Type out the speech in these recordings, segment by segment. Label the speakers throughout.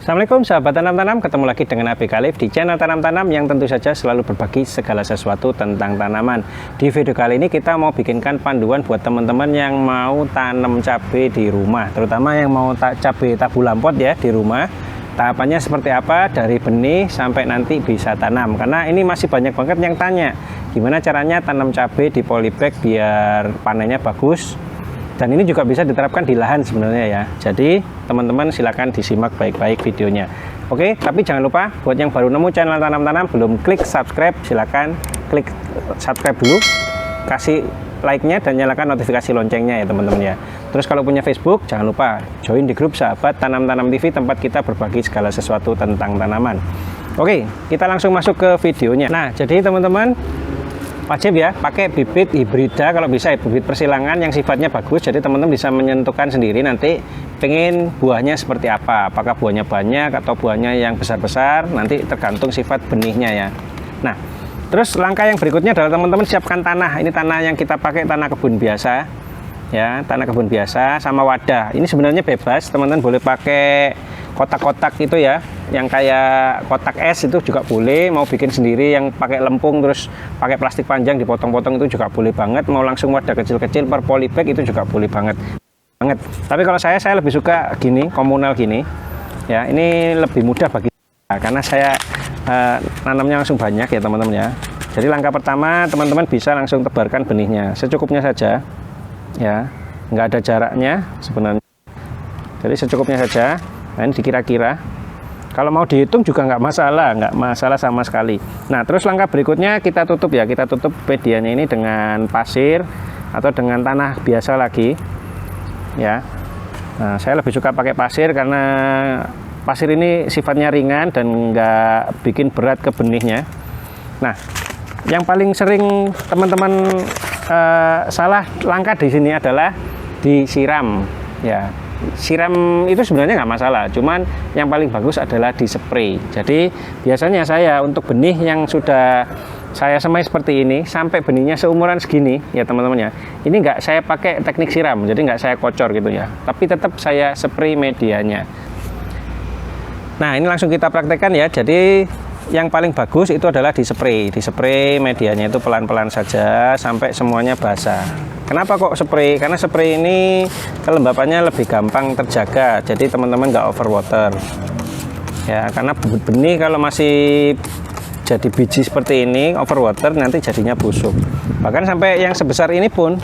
Speaker 1: Assalamualaikum sahabat tanam-tanam, ketemu lagi dengan ABK Live di channel tanam-tanam yang tentu saja selalu berbagi segala sesuatu tentang tanaman. Di video kali ini kita mau bikinkan panduan buat teman-teman yang mau tanam cabai di rumah, terutama yang mau cabai tabu lampot ya di rumah. Tahapannya seperti apa dari benih sampai nanti bisa tanam, karena ini masih banyak banget yang tanya gimana caranya tanam cabai di polybag biar panennya bagus. Dan ini juga bisa diterapkan di lahan sebenarnya ya. Jadi teman-teman silakan disimak baik-baik videonya. Oke, tapi jangan lupa buat yang baru nemu channel tanam-tanam belum klik subscribe, silakan klik subscribe dulu, kasih like-nya dan nyalakan notifikasi loncengnya ya teman-teman ya. Terus kalau punya Facebook jangan lupa join di grup sahabat Tanam-Tanam TV, tempat kita berbagi segala sesuatu tentang tanaman. Oke, kita langsung masuk ke videonya. Nah, jadi teman-teman wajib ya pakai bibit hibrida kalau bisa, bibit persilangan yang sifatnya bagus. Jadi teman-teman bisa menentukan sendiri nanti pengen buahnya seperti apa, apakah buahnya banyak atau buahnya yang besar-besar, nanti tergantung sifat benihnya ya. Nah, terus langkah yang berikutnya adalah teman-teman siapkan tanah. Ini tanah yang kita pakai tanah kebun biasa ya, tanah kebun biasa sama wadah. Ini sebenarnya bebas, teman-teman boleh pakai kotak-kotak itu ya, yang kayak kotak es itu juga boleh. Mau bikin sendiri yang pakai lempung terus pakai plastik panjang dipotong-potong itu juga boleh banget. Mau langsung wadah kecil-kecil per polybag itu juga boleh banget. Tapi kalau saya lebih suka gini, komunal gini ya. Ini lebih mudah bagi saya karena saya nanamnya langsung banyak ya teman-teman ya. Jadi langkah pertama teman-teman bisa langsung tebarkan benihnya secukupnya saja ya, nggak ada jaraknya sebenarnya. Jadi secukupnya saja. Nah, ini dikira-kira. Kalau mau dihitung juga nggak masalah sama sekali. Nah, terus langkah berikutnya kita tutup ya, kita tutup medianya ini dengan pasir atau dengan tanah biasa lagi ya. Nah, saya lebih suka pakai pasir karena pasir ini sifatnya ringan dan nggak bikin berat ke benihnya. Nah, yang paling sering teman-teman salah langkah di sini adalah disiram ya. Siram itu sebenarnya nggak masalah, cuman yang paling bagus adalah di spray. Jadi biasanya saya untuk benih yang sudah saya semai seperti ini sampai benihnya seumuran segini ya teman-teman ya, ini nggak saya pakai teknik siram, jadi nggak saya kocor gitu ya, tapi tetap saya spray medianya. Nah, ini langsung kita praktekkan ya. Jadi yang paling bagus itu adalah di spray medianya itu pelan-pelan saja sampai semuanya basah. Kenapa kok spray? Karena spray ini kelembapannya lebih gampang terjaga, jadi teman-teman nggak overwater ya. Karena benih kalau masih jadi biji seperti ini overwater nanti jadinya busuk. Bahkan sampai yang sebesar ini pun,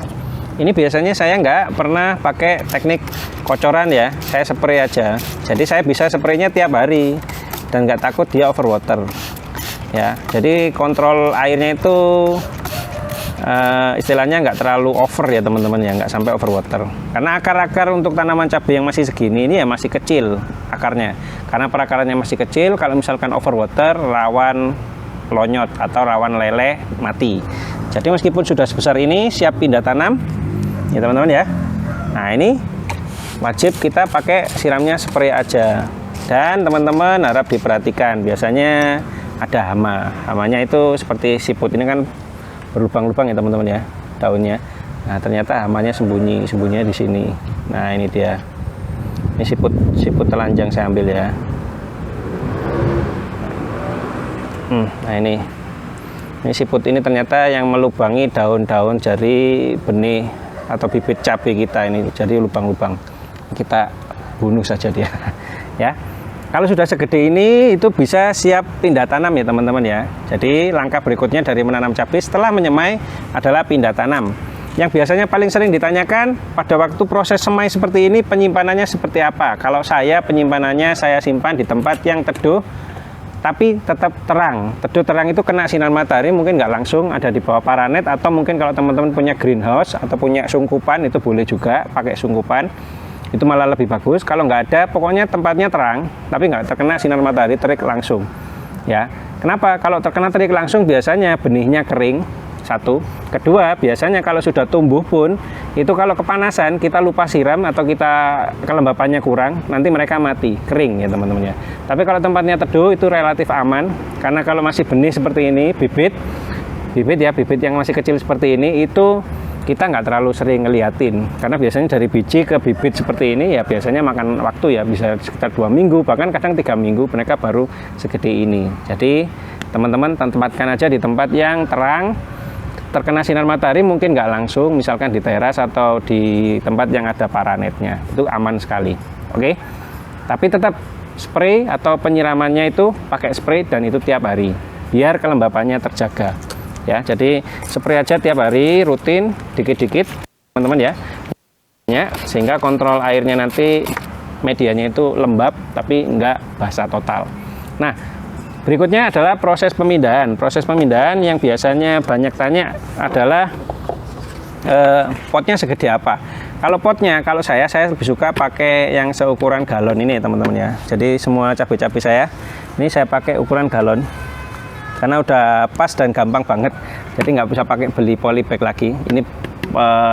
Speaker 1: ini biasanya saya nggak pernah pakai teknik kocoran ya, saya spray aja. Jadi saya bisa spraynya tiap hari dan nggak takut dia overwater ya. Jadi kontrol airnya itu istilahnya nggak terlalu over ya teman-teman ya, nggak sampai overwater. Karena akar-akar untuk tanaman cabai yang masih segini ini ya masih kecil akarnya, karena perakarannya masih kecil. Kalau misalkan overwater rawan lonyot atau rawan leleh mati. Jadi meskipun sudah sebesar ini siap pindah tanam ya teman-teman ya. Nah, ini wajib kita pakai siramnya spray aja. Dan teman-teman harap diperhatikan, biasanya ada hamanya itu seperti siput ini kan berlubang-lubang ya teman-teman ya daunnya. Nah, ternyata hamanya sembunyinya di sini. Nah, ini dia. Ini siput telanjang saya ambil ya. Nah, ini siput ini ternyata yang melubangi daun-daun dari benih atau bibit cabai kita ini, jadi lubang-lubang. Kita bunuh saja dia ya. Kalau sudah segede ini itu bisa siap pindah tanam ya teman-teman ya. Jadi langkah berikutnya dari menanam cabai setelah menyemai adalah pindah tanam. Yang biasanya paling sering ditanyakan pada waktu proses semai seperti ini, penyimpanannya seperti apa. Kalau saya penyimpanannya saya simpan di tempat yang teduh tapi tetap terang. Teduh terang itu kena sinar matahari, mungkin nggak langsung ada di bawah paranet, atau mungkin kalau teman-teman punya greenhouse atau punya sungkupan itu boleh juga pakai sungkupan. Itu malah lebih bagus. Kalau nggak ada, pokoknya tempatnya terang tapi nggak terkena sinar matahari terik langsung ya. Kenapa? Kalau terkena terik langsung biasanya benihnya kering, satu. Kedua, biasanya kalau sudah tumbuh pun itu kalau kepanasan kita lupa siram atau kita kelembapannya kurang, nanti mereka mati, kering ya teman-teman ya. Tapi kalau tempatnya teduh itu relatif aman, karena kalau masih benih seperti ini, bibit yang masih kecil seperti ini itu kita nggak terlalu sering ngeliatin, karena biasanya dari biji ke bibit seperti ini ya biasanya makan waktu ya, bisa sekitar 2 minggu, bahkan kadang 3 minggu mereka baru segede ini. Jadi teman-teman tempatkan aja di tempat yang terang, terkena sinar matahari mungkin nggak langsung, misalkan di teras atau di tempat yang ada paranetnya, itu aman sekali. Oke, tapi tetap spray atau penyiramannya itu pakai spray dan itu tiap hari biar kelembapannya terjaga. Ya, jadi spray aja tiap hari rutin dikit-dikit teman-teman ya, sehingga kontrol airnya nanti medianya itu lembab tapi enggak basah total. Nah, berikutnya adalah proses pemindahan. Proses pemindahan yang biasanya banyak tanya adalah potnya segede apa. Kalau potnya, kalau saya lebih suka pakai yang seukuran galon ini teman-teman ya. Jadi semua cabai-cabai saya ini saya pakai ukuran galon, karena udah pas dan gampang banget, jadi nggak bisa pakai beli polybag lagi. Ini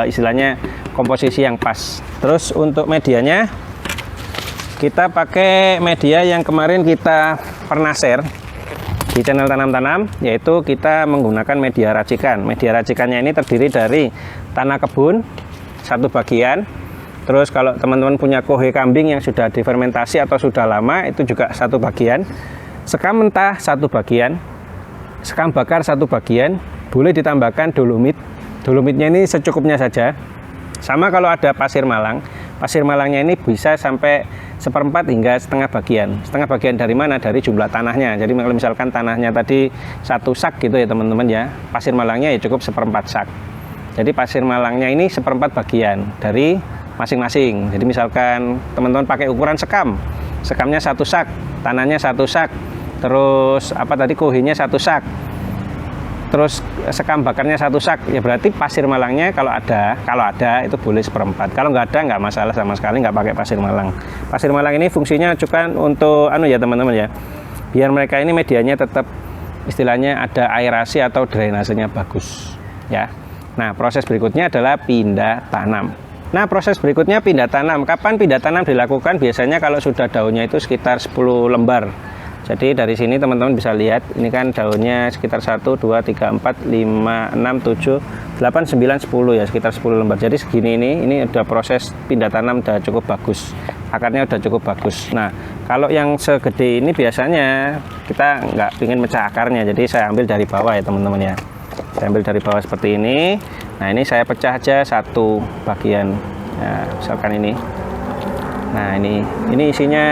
Speaker 1: istilahnya komposisi yang pas. Terus untuk medianya kita pakai media yang kemarin kita pernah share di channel Tanam-Tanam, yaitu kita menggunakan media racikan. Media racikannya ini terdiri dari tanah kebun 1 bagian, terus kalau teman-teman punya kohe kambing yang sudah difermentasi atau sudah lama itu juga 1 bagian, sekam mentah 1 bagian, sekam bakar 1 bagian, boleh ditambahkan dolomit. Dolomitnya ini secukupnya saja. Sama kalau ada pasir malang. Pasir malangnya ini bisa sampai 1/4 hingga setengah bagian. Setengah bagian dari mana? Dari jumlah tanahnya. Jadi kalau misalkan tanahnya tadi 1 sak gitu ya teman-teman ya, pasir malangnya ya cukup 1/4 sak. Jadi pasir malangnya ini 1/4 bagian dari masing-masing. Jadi misalkan teman-teman pakai ukuran sekam, sekamnya 1 sak, tanahnya 1 sak, terus apa tadi kohenya 1 sak, terus sekam bakarnya 1 sak, ya berarti pasir malangnya kalau ada itu boleh 1/4. Kalau nggak ada nggak masalah sama sekali, nggak pakai pasir malang. Pasir malang ini fungsinya juga untuk ya teman-teman ya, biar mereka ini medianya tetap istilahnya ada aerasi atau drainasenya bagus ya. Nah, proses berikutnya adalah pindah tanam. Nah, proses berikutnya pindah tanam. Kapan pindah tanam dilakukan? Biasanya kalau sudah daunnya itu sekitar 10 lembar. Jadi dari sini teman-teman bisa lihat, ini kan daunnya sekitar 1, 2, 3, 4, 5, 6, 7, 8, 9, 10 ya, sekitar 10 lembar. Jadi segini ini udah proses pindah tanam udah cukup bagus. Akarnya udah cukup bagus. Nah, kalau yang segede ini biasanya kita nggak ingin mecah akarnya, jadi saya ambil dari bawah ya teman-teman ya. Saya ambil dari bawah seperti ini. Nah, ini saya pecah aja 1 bagian. Nah, misalkan ini. Nah, ini isinya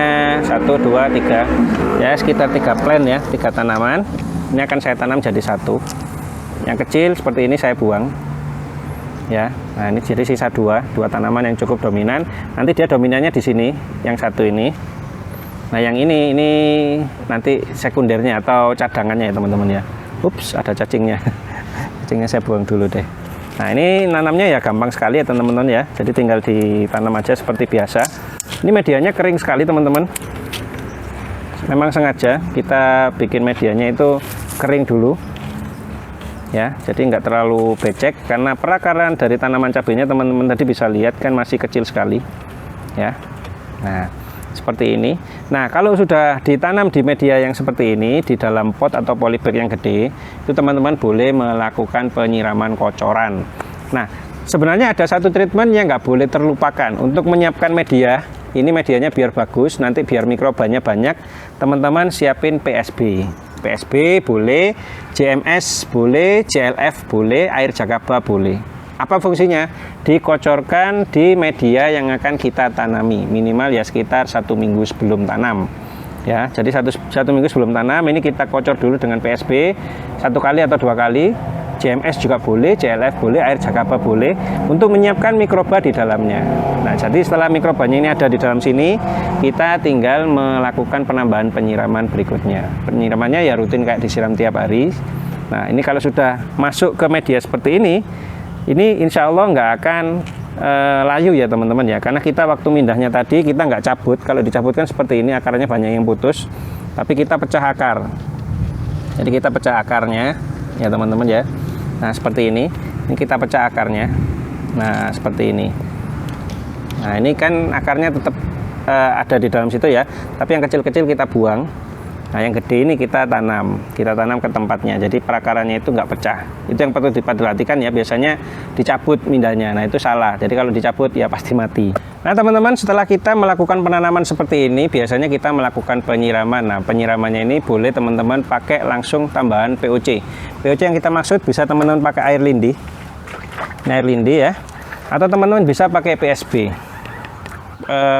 Speaker 1: 1, 2, 3 ya, sekitar 3 plant ya, 3 tanaman. Ini akan saya tanam jadi 1. Yang kecil seperti ini saya buang ya. Nah, ini jadi sisa 2 tanaman yang cukup dominan. Nanti dia dominannya di sini, yang 1 ini. Nah, yang ini nanti sekundernya atau cadangannya ya teman-teman ya. Ups, ada cacingnya. Cacingnya saya buang dulu deh. Nah, ini nanamnya ya gampang sekali ya teman-teman ya. Jadi tinggal ditanam aja seperti biasa. Ini medianya kering sekali teman-teman. Memang sengaja kita bikin medianya itu kering dulu ya. Jadi nggak terlalu becek, karena perakaran dari tanaman cabenya teman-teman tadi bisa lihat kan masih kecil sekali ya. Nah, seperti ini. Nah, kalau sudah ditanam di media yang seperti ini di dalam pot atau polybag yang gede, itu teman-teman boleh melakukan penyiraman kocoran. Nah, sebenarnya ada satu treatment yang nggak boleh terlupakan untuk menyiapkan media. Ini medianya biar bagus, nanti biar mikrobanya banyak, teman-teman siapin PSB. PSB boleh, JMS boleh, JLF boleh, air jakaba boleh. Apa fungsinya? Dikocorkan di media yang akan kita tanami, minimal ya sekitar 1 minggu sebelum tanam ya. Jadi satu minggu sebelum tanam ini kita kocor dulu dengan PSB 1 kali atau 2 kali. JMS juga boleh, JLF boleh, air jakaba boleh, untuk menyiapkan mikroba di dalamnya. Nah, jadi setelah mikrobanya ini ada di dalam sini, kita tinggal melakukan penambahan penyiraman berikutnya. Penyiramannya ya rutin kayak disiram tiap hari. Nah, ini kalau sudah masuk ke media seperti ini insya Allah nggak akan layu ya teman-teman ya, karena kita waktu mindahnya tadi kita nggak cabut. Kalau dicabutkan seperti ini akarnya banyak yang putus, tapi kita pecah akar. Jadi kita pecah akarnya ya teman-teman ya. Nah, seperti ini kita pecah akarnya. Nah, seperti ini. Nah, ini kan akarnya tetap ada di dalam situ ya, tapi yang kecil-kecil kita buang. Nah, yang gede ini kita tanam ke tempatnya, jadi perakarannya itu nggak pecah. Itu yang perlu diperhatikan ya, biasanya dicabut mindanya. Nah, itu salah. Jadi kalau dicabut ya pasti mati. Nah, teman-teman, setelah kita melakukan penanaman seperti ini, biasanya kita melakukan penyiraman. Nah, penyiramannya ini boleh teman-teman pakai langsung tambahan POC. POC yang kita maksud bisa teman-teman pakai air lindi. Ini air lindi ya. Atau teman-teman bisa pakai PSB.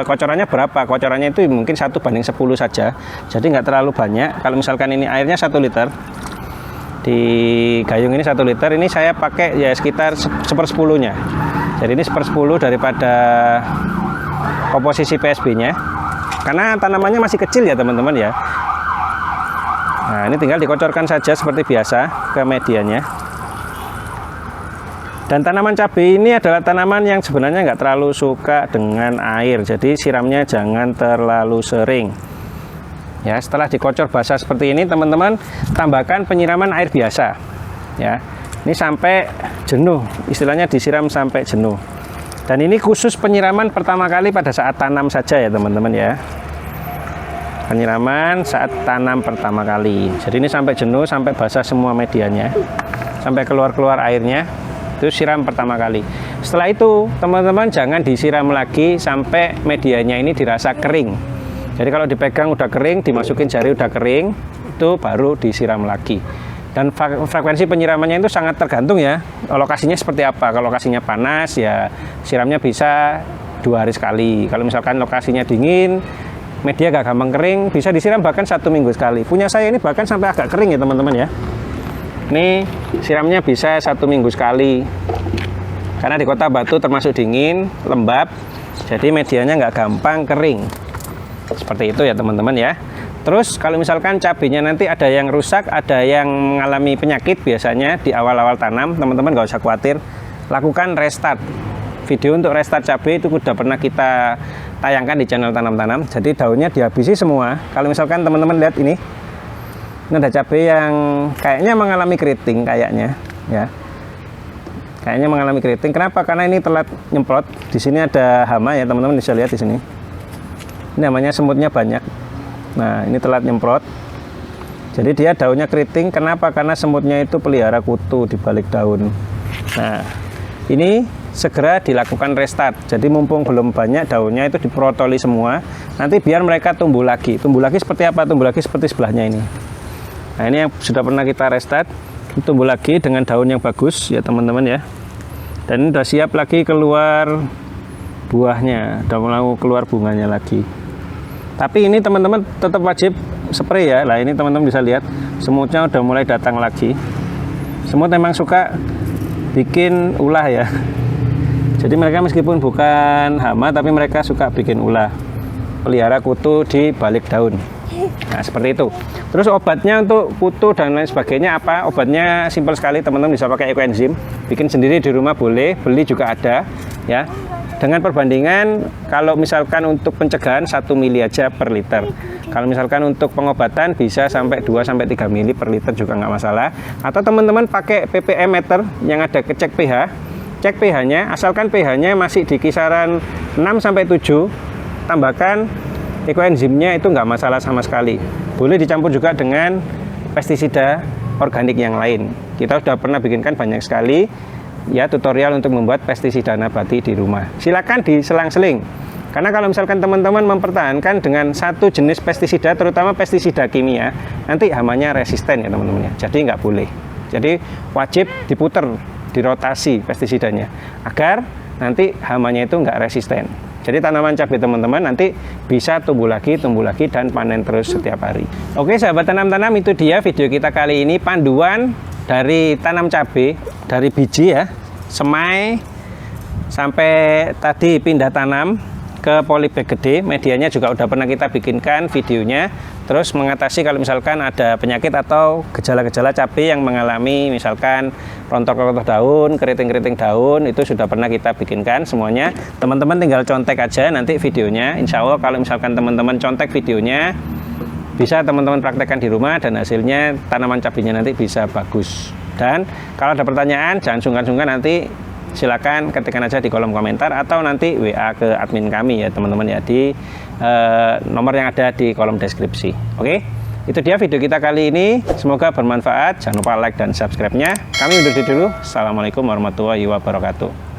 Speaker 1: Kocorannya berapa? Kocorannya itu mungkin 1:10 saja, jadi nggak terlalu banyak. Kalau misalkan ini airnya 1 liter, di gayung ini 1 liter, ini saya pakai ya sekitar 1/10 nya. Jadi ini 1/10 daripada komposisi PSB nya, karena tanamannya masih kecil ya teman-teman ya. Nah, ini tinggal dikocorkan saja seperti biasa ke medianya. Dan tanaman cabai ini adalah tanaman yang sebenarnya nggak terlalu suka dengan air, jadi siramnya jangan terlalu sering. Ya, setelah dikocor basah seperti ini, teman-teman tambahkan penyiraman air biasa. Ya, ini sampai jenuh, istilahnya disiram sampai jenuh. Dan ini khusus penyiraman pertama kali pada saat tanam saja ya teman-teman ya. Penyiraman saat tanam pertama kali. Jadi ini sampai jenuh, sampai basah semua medianya, sampai keluar-keluar airnya. Itu siram pertama kali. Setelah itu teman-teman jangan disiram lagi sampai medianya ini dirasa kering. Jadi kalau dipegang udah kering, dimasukin jari udah kering, itu baru disiram lagi. Dan frekuensi penyiramannya itu sangat tergantung ya, lokasinya seperti apa. Kalau lokasinya panas ya siramnya bisa 2 hari sekali. Kalau misalkan lokasinya dingin, media gak gampang kering, bisa disiram bahkan 1 minggu sekali. Punya saya ini bahkan sampai agak kering ya teman-teman ya. Ini siramnya bisa 1 minggu sekali, karena di Kota Batu termasuk dingin, lembab, jadi medianya nggak gampang kering. Seperti itu ya teman-teman ya. Terus kalau misalkan cabenya nanti ada yang rusak, ada yang mengalami penyakit, biasanya di awal-awal tanam, teman-teman nggak usah khawatir, lakukan restart. Video untuk restart cabai itu sudah pernah kita tayangkan di channel Tanam-Tanam. Jadi daunnya dihabisi semua. Kalau misalkan teman-teman lihat ini ada cabai yang kayaknya mengalami keriting kayaknya ya. Kayaknya mengalami keriting. Kenapa? Karena ini telat nyemprot. Di sini ada hama ya teman-teman, bisa lihat di sini. Ini namanya semutnya banyak. Nah, ini telat nyemprot. Jadi dia daunnya keriting. Kenapa? Karena semutnya itu pelihara kutu di balik daun. Nah, ini segera dilakukan restart. Jadi mumpung belum banyak daunnya itu diprotoli semua. Nanti biar mereka tumbuh lagi. Tumbuh lagi seperti apa? Tumbuh lagi seperti sebelahnya ini. Nah, ini yang sudah pernah kita restart, tumbuh lagi dengan daun yang bagus ya teman-teman ya. Dan ini sudah siap lagi keluar buahnya, sudah mau keluar bunganya lagi. Tapi ini teman-teman tetap wajib spray ya. Lah ini teman-teman bisa lihat semutnya udah mulai datang lagi. Semut memang suka bikin ulah ya. Jadi mereka meskipun bukan hama, tapi mereka suka bikin ulah, pelihara kutu di balik daun. Nah, seperti itu. Terus obatnya untuk kutu dan lain sebagainya apa? Obatnya simpel sekali teman-teman, bisa pakai ekoenzim. Bikin sendiri di rumah boleh, beli juga ada ya. Dengan perbandingan kalau misalkan untuk pencegahan 1 mili aja per liter. Kalau misalkan untuk pengobatan bisa sampai 2-3 mili per liter juga nggak masalah. Atau teman-teman pakai ppm meter yang ada kecek pH. Cek pH-nya, asalkan pH-nya masih di kisaran 6-7, tambahkan ekoenzimnya, itu nggak masalah sama sekali. Boleh dicampur juga dengan pestisida organik yang lain. Kita sudah pernah bikinkan banyak sekali ya tutorial untuk membuat pestisida nabati di rumah. Silakan diselang-seling. Karena kalau misalkan teman-teman mempertahankan dengan satu jenis pestisida, terutama pestisida kimia, nanti hamanya resisten ya teman-teman ya. Jadi nggak boleh. Jadi wajib diputer, dirotasi pestisidanya agar nanti hamanya itu nggak resisten. Jadi tanaman cabai teman-teman nanti bisa tumbuh lagi dan panen terus setiap hari. Oke sahabat tanam-tanam, itu dia video kita kali ini, panduan dari tanam cabai dari biji ya, semai sampai tadi pindah tanam ke polybag gede. Medianya juga udah pernah kita bikinkan videonya. Terus mengatasi kalau misalkan ada penyakit atau gejala-gejala cabai yang mengalami misalkan rontok-rontok daun, keriting-keriting daun, itu sudah pernah kita bikinkan semuanya. Teman-teman tinggal contek aja nanti videonya. Insya Allah kalau misalkan teman-teman contek videonya, bisa teman-teman praktekkan di rumah dan hasilnya tanaman cabainya nanti bisa bagus. Dan kalau ada pertanyaan jangan sungkan-sungkan, nanti silakan ketikkan aja di kolom komentar atau nanti WA ke admin kami ya teman-teman ya, di nomor yang ada di kolom deskripsi. Oke, Itu dia video kita kali ini. Semoga bermanfaat. Jangan lupa like dan subscribe-nya. Kami undur diri dulu. Assalamualaikum warahmatullahi wabarakatuh.